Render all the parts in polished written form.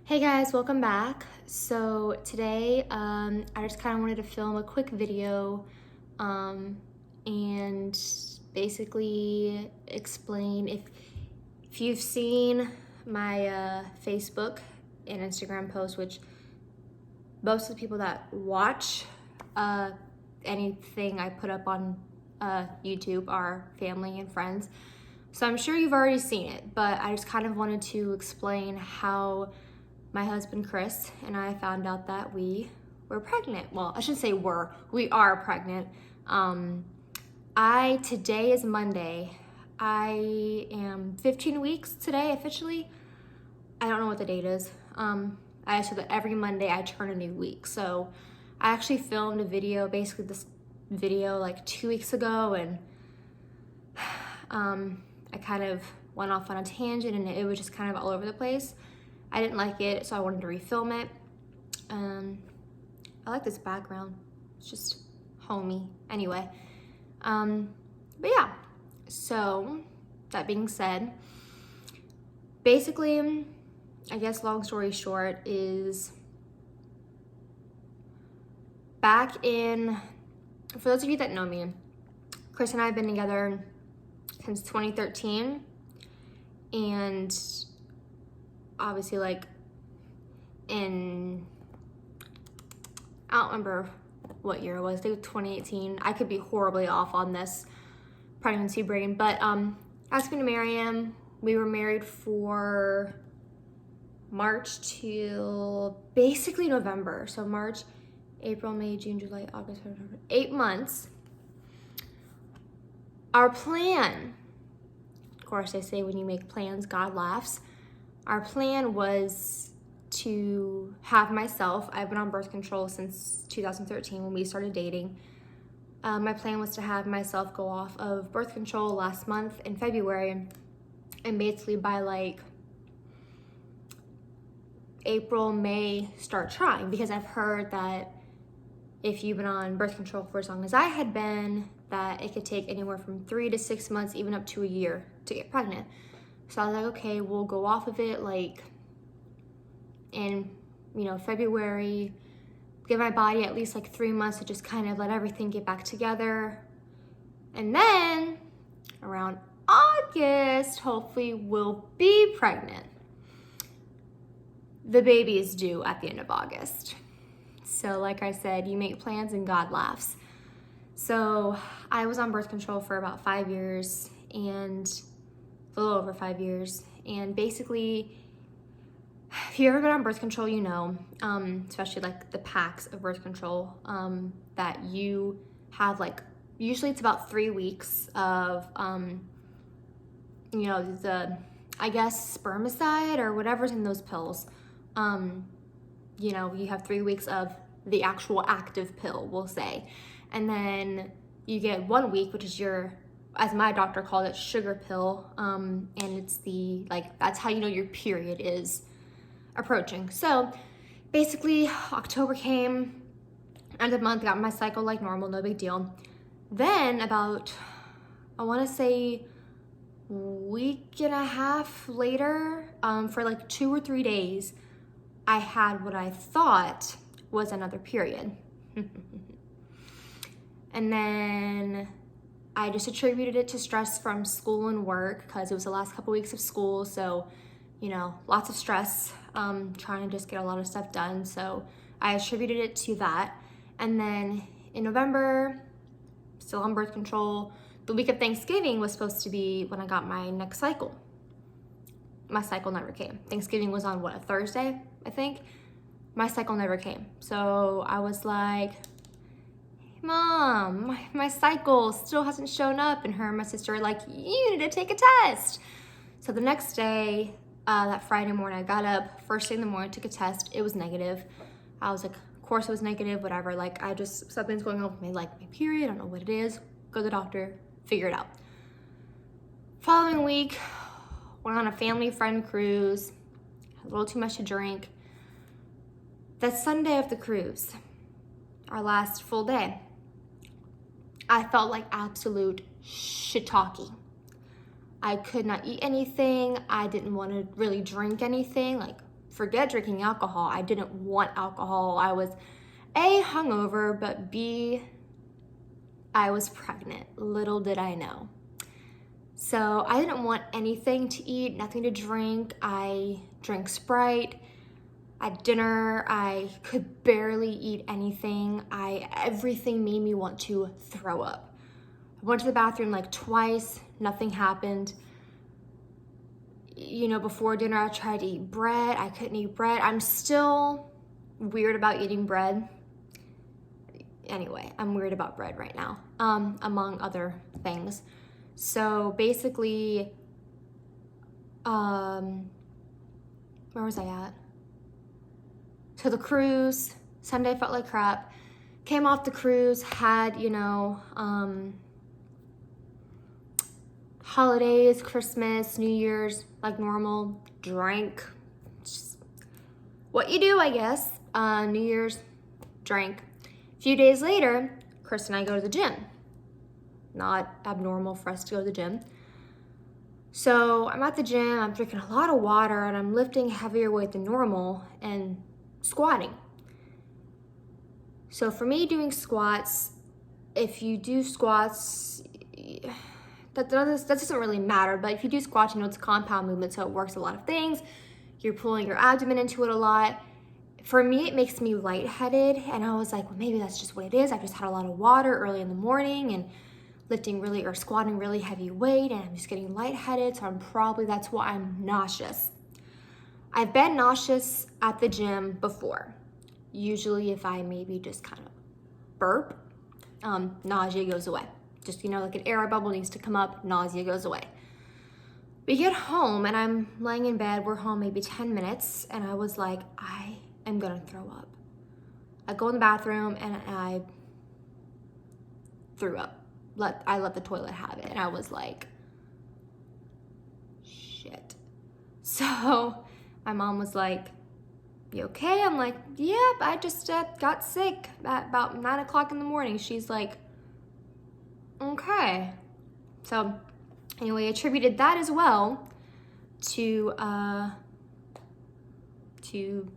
Hey guys, welcome back. So today I just kind of wanted to film a quick video and basically explain if you've seen my Facebook and Instagram post, which most of the people that watch anything I put up on YouTube are family and friends. So I'm sure you've already seen it, but I just kind of wanted to explain how my husband Chris and I found out that we were pregnant. Well, I shouldn't say we are pregnant. Today is Monday. I am 15 weeks today officially. I don't know what the date is. I said that every Monday I turn a new week. So I actually filmed a video, basically this video like 2 weeks ago, and I kind of went off on a tangent and it was just kind of all over the place. I didn't like it, so I wanted to refilm it. I like this background. It's just homey. Anyway, but yeah, so that being said, basically, I guess long story short is back in, for those of you that know me, Chris and I have been together since 2013, and obviously like I don't remember what year it was, I think it was 2018. I could be horribly off on this pregnancy brain, but asked me to marry him. We were married for March till basically November. So March, April, May, June, July, August, September, 8 months. Our plan, of course they say when you make plans, God laughs. Our plan was to have myself, I've been on birth control since 2013 when we started dating. My plan was to have myself go off of birth control last month in February, and basically by like April, May, start trying, because I've heard that if you've been on birth control for as long as I had been, that it could take anywhere from 3 to 6 months, even up to a year to get pregnant. So I was like, okay, we'll go off of it like in, February, give my body at least like 3 months to just kind of let everything get back together. And then around August, hopefully we'll be pregnant. The baby is due at the end of August. So like I said, you make plans and God laughs. So I was on birth control for about 5 years, and a little over 5 years. And basically, if you've ever been on birth control, you know, especially like the packs of birth control, that you have like, usually it's about 3 weeks of, the, I guess, spermicide or whatever's in those pills. You have 3 weeks of the actual active pill, we'll say. And then you get 1 week, which is your, as my doctor called it, sugar pill. And it's that's how you know your period is approaching. So basically October came, end of the month, got my cycle like normal, no big deal. Then about, I want to say week and a half later, for like 2 or 3 days, I had what I thought was another period. And then I just attributed it to stress from school and work, because it was the last couple weeks of school. So, lots of stress, trying to just get a lot of stuff done. So I attributed it to that. And then in November, still on birth control, the week of Thanksgiving was supposed to be when I got my next cycle. My cycle never came. Thanksgiving was on a Thursday, I think. My cycle never came. So I was like, Mom, my cycle still hasn't shown up. And her and my sister were like, you need to take a test. So the next day, that Friday morning, I got up, first thing in the morning, took a test. It was negative. I was like, of course it was negative, whatever. Like, something's going on with me, like my period, I don't know what it is. Go to the doctor, figure it out. Following week, went on a family friend cruise, had a little too much to drink. That Sunday of the cruise, our last full day, I felt like absolute shiitake. I could not eat anything. I didn't want to really drink anything. Like, forget drinking alcohol. I didn't want alcohol. I was A, hungover, but B, I was pregnant. Little did I know. So I didn't want anything to eat, nothing to drink. I drank Sprite. At dinner, I could barely eat anything. Everything made me want to throw up. I went to the bathroom like twice, nothing happened. You know, before dinner, I tried to eat bread. I couldn't eat bread. I'm still weird about eating bread. Anyway, I'm weird about bread right now, among other things. So basically, where was I at? So the cruise, Sunday felt like crap. Came off the cruise, had, you know, holidays, Christmas, New Year's, like normal, drank. Just what you do, I guess. New Year's, drank. A few days later, Chris and I go to the gym. Not abnormal for us to go to the gym. So I'm at the gym, I'm drinking a lot of water, and I'm lifting heavier weight than normal and squatting. So for me, doing squats, if you do squats, that doesn't really matter, but if you do squats, you know, it's a compound movement, so it works a lot of things. You're pulling your abdomen into it a lot. For me, it makes me lightheaded, and I was like, well, maybe that's just what it is. I just had a lot of water early in the morning and squatting really heavy weight, and I'm just getting lightheaded, so that's why I'm nauseous. I've been nauseous at the gym before. Usually if I maybe just kind of burp, nausea goes away. Just, you know, like an air bubble needs to come up, nausea goes away. We get home and I'm laying in bed, we're home maybe 10 minutes, and I was like, I am gonna throw up. I go in the bathroom and I threw up. I let the toilet have it, and I was like, shit. So my mom was like, you okay? I'm like, yep, I just got sick at about 9 o'clock in the morning. She's like, okay. So anyway, attributed that as well to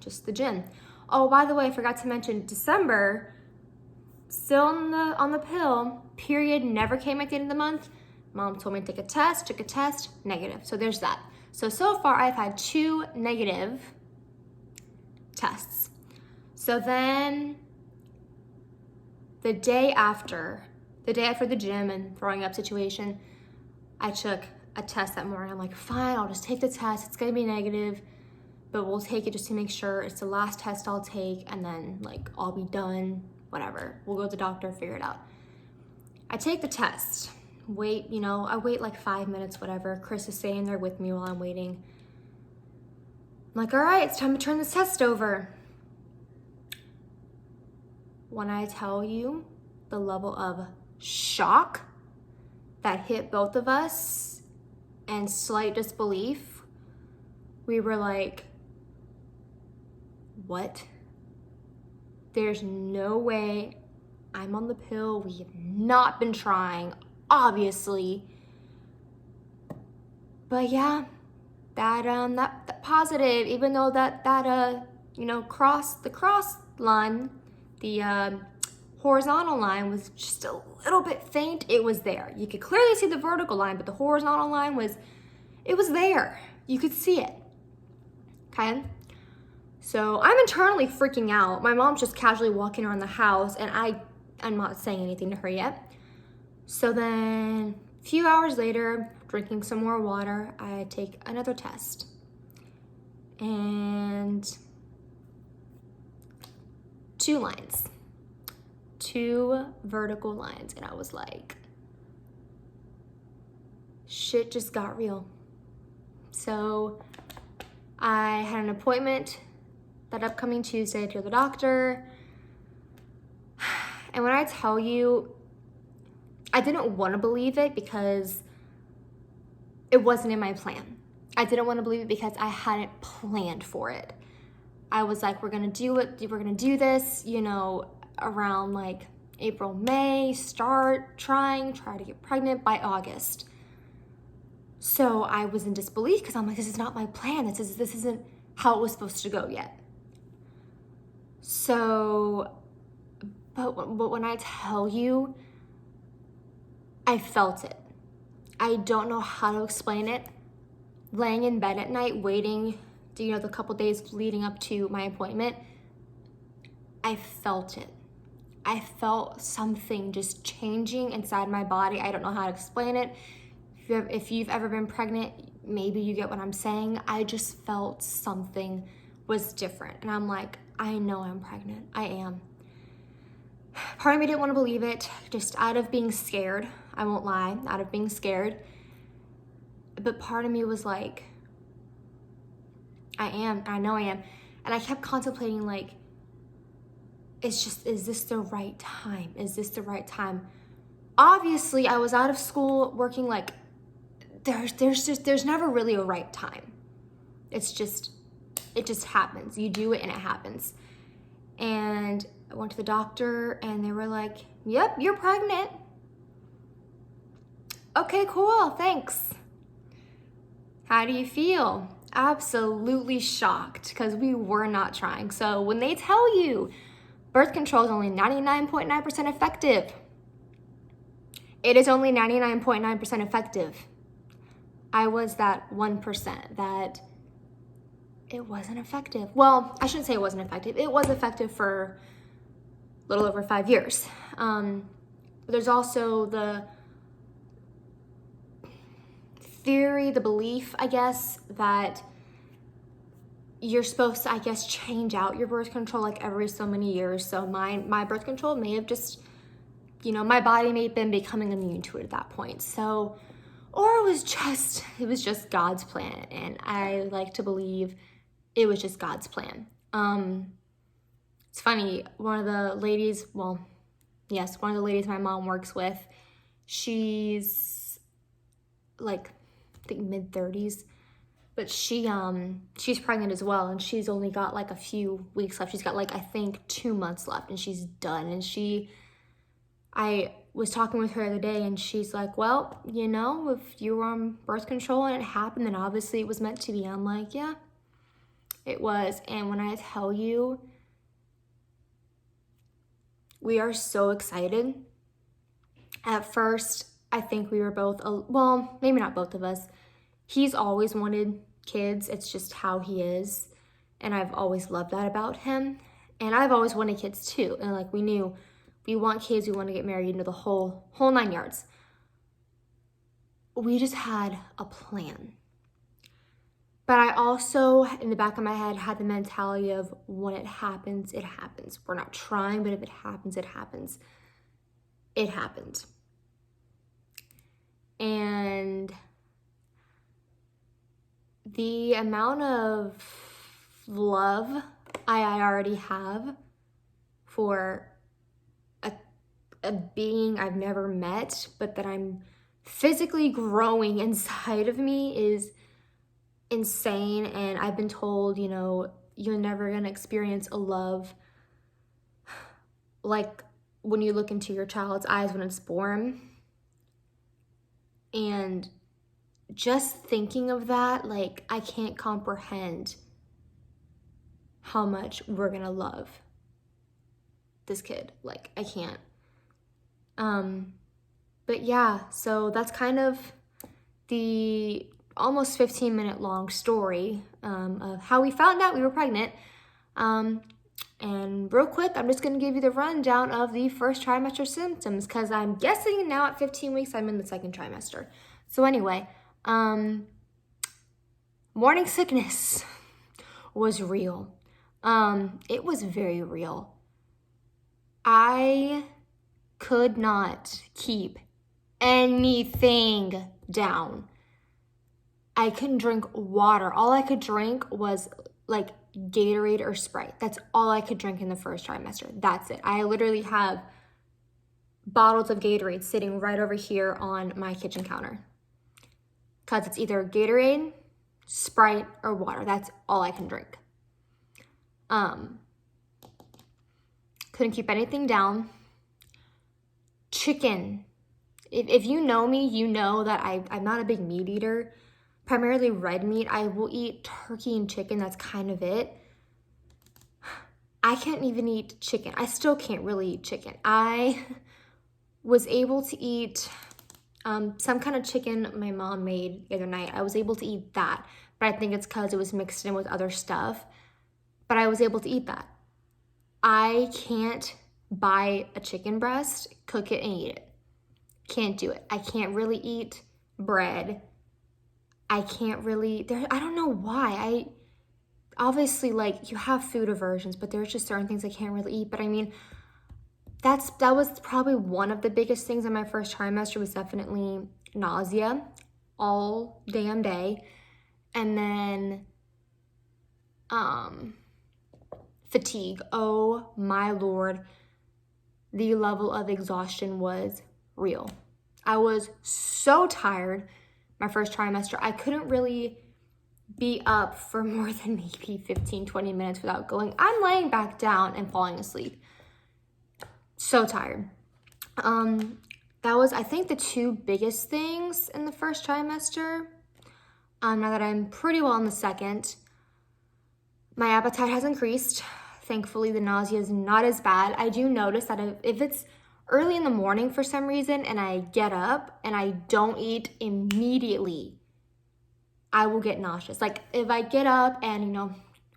just the gym. Oh, by the way, I forgot to mention December, still on the pill, period never came at the end of the month. Mom told me to take a test, took a test, negative. So there's that. So far I've had 2 negative tests. So then the day after the gym and throwing up situation, I took a test that morning. I'm like, fine, I'll just take the test. It's gonna be negative, but we'll take it just to make sure. It's the last test I'll take, and then like I'll be done, whatever. We'll go to the doctor, figure it out. I take the test. I wait like 5 minutes, whatever. Chris is staying there with me while I'm waiting. I'm like, all right, it's time to turn this test over. When I tell you the level of shock that hit both of us and slight disbelief, we were like, what? There's no way I'm on the pill. We have not been trying, obviously. But yeah, that positive, even though that cross line, the horizontal line was just a little bit faint, it was there. You could clearly see the vertical line, but the horizontal line was there. You could see it, okay? So I'm internally freaking out. My mom's just casually walking around the house, and I'm not saying anything to her yet. So then a few hours later, drinking some more water, I take another test. And 2 lines. 2 vertical lines. And I was like, shit just got real. So I had an appointment that upcoming Tuesday to the doctor. And when I tell you, I didn't want to believe it because it wasn't in my plan. I didn't want to believe it because I hadn't planned for it. I was like, we're going to do it. We're going to do this, around like April, May, try to get pregnant by August. So I was in disbelief because I'm like, this is not my plan. This isn't how it was supposed to go yet. So, but when I tell you, I felt it. I don't know how to explain it. Laying in bed at night, waiting, the couple days leading up to my appointment, I felt it. I felt something just changing inside my body. I don't know how to explain it. If you've ever been pregnant, maybe you get what I'm saying. I just felt something was different. And I'm like, I know I'm pregnant. I am. Part of me didn't want to believe it, just out of being scared. I won't lie, out of being scared. But part of me was like, I am. I know I am. And I kept contemplating, like, is this the right time? Is this the right time? Obviously, I was out of school working, like, there's never really a right time. It just happens. You do it and it happens. And I went to the doctor and they were like, yep, you're pregnant. Okay, cool, thanks. How do you feel? Absolutely shocked, because we were not trying. So when they tell you birth control is only 99.9% effective, it is only 99.9% effective. I was that 1% that it wasn't effective. Well, I shouldn't say it wasn't effective. It was effective for a little over 5 years. But there's also the theory, the belief, I guess, that you're supposed to, I guess, change out your birth control like every so many years. So my birth control may have just, my body may have been becoming immune to it at that point. So, or it was just God's plan. And I like to believe it was just God's plan. It's funny, one of the ladies my mom works with, she's like, I think mid-30s, but she's pregnant as well, and she's only got like a few weeks left. She's got like, I think 2 months left, and she's done. And I was talking with her the other day, and she's like, well, if you were on birth control and it happened, then obviously it was meant to be. I'm like, yeah, it was. And when I tell you, we are so excited. At first, I think we were both, well, maybe not both of us. He's always wanted kids. It's just how he is. And I've always loved that about him. And I've always wanted kids too. And like, we knew we want kids, we want to get married, the whole 9 yards. We just had a plan. But I also, in the back of my head, had the mentality of when it happens, it happens. We're not trying, but if it happens, it happens. It happened. And the amount of love I already have for a being I've never met, but that I'm physically growing inside of me is insane. And I've been told, you're never going to experience a love like when you look into your child's eyes when it's born. And just thinking of that, like, I can't comprehend how much we're going to love this kid. Like, I can't. But yeah, so that's kind of the almost 15-minute long story of how we found out we were pregnant. And real quick, I'm just going to give you the rundown of the first trimester symptoms, because I'm guessing now at 15 weeks, I'm in the second trimester. So anyway, morning sickness was real. It was very real. I could not keep anything down. I couldn't drink water. All I could drink was like Gatorade or Sprite. That's all I could drink in the first trimester. That's it. I literally have bottles of Gatorade sitting right over here on my kitchen counter, because it's either Gatorade, Sprite, or water. That's all I can drink. Couldn't keep anything down. Chicken. If you know me, you know that I'm not a big meat eater. primarily red meat. I will eat turkey and chicken, that's kind of it. I can't even eat chicken. I still can't really eat chicken. I was able to eat some kind of chicken my mom made the other night. I was able to eat that, but I think it's because it was mixed in with other stuff. But I was able to eat that. I can't buy a chicken breast, cook it, and eat it. Can't do it. I can't really eat bread. I can't really, I don't know why. Obviously, like, you have food aversions, but there's just certain things I can't really eat. But I mean, that was probably one of the biggest things in my first trimester, was definitely nausea all damn day. And then fatigue. Oh my Lord. The level of exhaustion was real. I was so tired my first trimester. I couldn't really be up for more than maybe 15, 20 minutes without going. I'm laying back down and falling asleep. So tired. That was, I think, the two biggest things in the first trimester. Now that I'm pretty well in the second, my appetite has increased. Thankfully, the nausea is not as bad. I do notice that if it's early in the morning for some reason and I get up and I don't eat immediately, I will get nauseous. Like, if I get up and,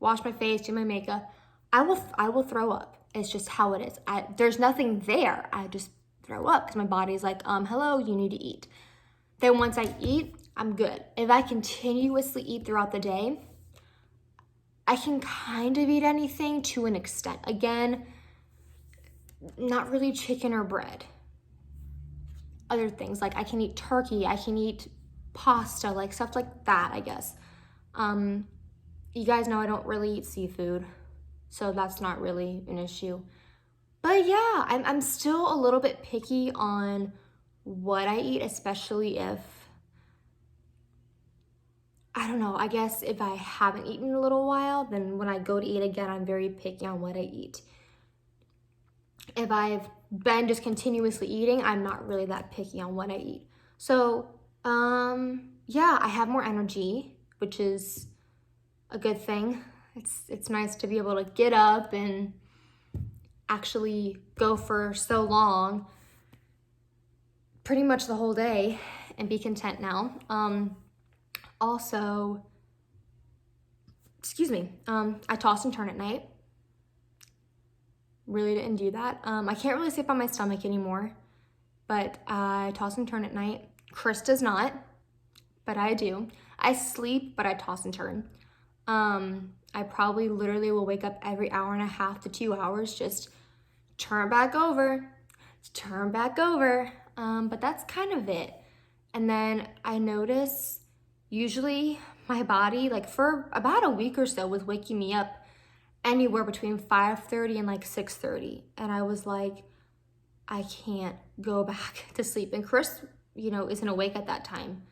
wash my face, do my makeup, I will throw up. It's just how it is. There's nothing there. I just throw up because my body's like, hello, you need to eat. Then once I eat, I'm good. If I continuously eat throughout the day, I can kind of eat anything to an extent. Again, not really chicken or bread. Other things, like I can eat turkey, I can eat pasta, like stuff like that, I guess. You guys know I don't really eat seafood, so that's not really an issue. But yeah, I'm still a little bit picky on what I eat, especially if, I don't know, I guess if I haven't eaten in a little while, then when I go to eat again, I'm very picky on what I eat. If I've been just continuously eating, I'm not really that picky on what I eat. So, yeah, I have more energy, which is a good thing. It's nice to be able to get up and actually go for so long, pretty much the whole day, and be content now. Also, I toss and turn at night. Really didn't do that. I can't really sleep on my stomach anymore, but I toss and turn at night. Chris does not, but I do. I sleep, but I toss and turn. I probably literally will wake up every hour and a half to 2 hours, just turn back over. But that's kind of it. And then I notice usually my body, like for about a week or so, was waking me up anywhere between 5:30 and like 6:30. And I was like, I can't go back to sleep. And Chris, isn't awake at that time.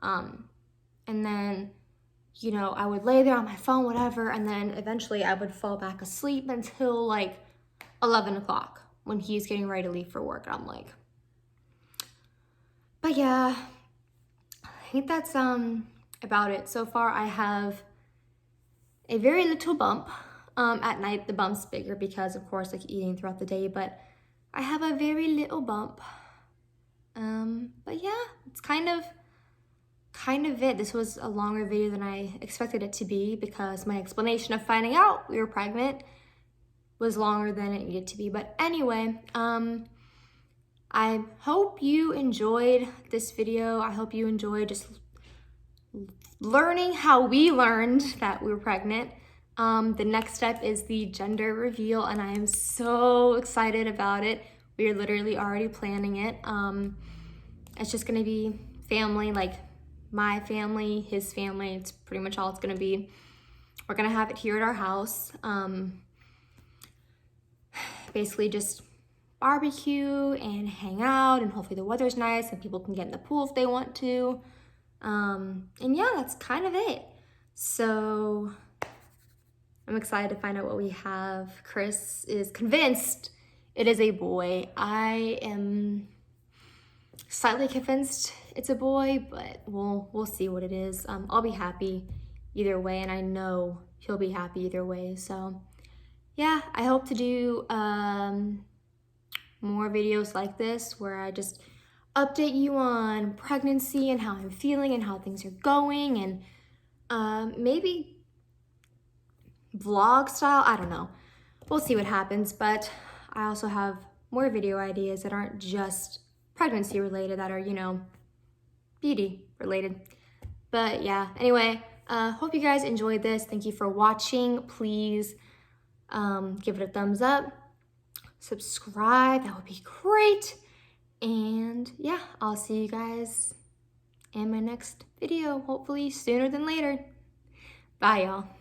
And then, I would lay there on my phone, whatever. And then eventually I would fall back asleep until like 11 o'clock when he's getting ready to leave for work. I'm like, but yeah, I think that's about it. So far I have a very little bump. At night the bump's bigger because of course like eating throughout the day, but I have a very little bump. But yeah, it's kind of it. This was a longer video than I expected it to be because my explanation of finding out we were pregnant was longer than it needed to be. But anyway, I hope you enjoyed this video. I hope you enjoyed just learning how we learned that we were pregnant. The next step is the gender reveal, and I am so excited about it. We are literally already planning it. It's just gonna be family, like my family, his family. It's pretty much all it's gonna be. We're gonna have it here at our house. Basically just barbecue and hang out, and hopefully the weather's nice and people can get in the pool if they want to. And yeah, that's kind of it. So I'm excited to find out what we have. Chris is convinced it is a boy. I am slightly convinced it's a boy, but we'll see what it is. I'll be happy either way, and I know he'll be happy either way. So yeah, I hope to do more videos like this where I just update you on pregnancy and how I'm feeling and how things are going, and maybe vlog style, I don't know. We'll see what happens, but I also have more video ideas that aren't just pregnancy related, that are, you know, beauty related. But yeah, anyway, hope you guys enjoyed this. Thank you for watching. Please give it a thumbs up, subscribe, that would be great. And yeah, I'll see you guys in my next video, hopefully sooner than later. Bye, y'all.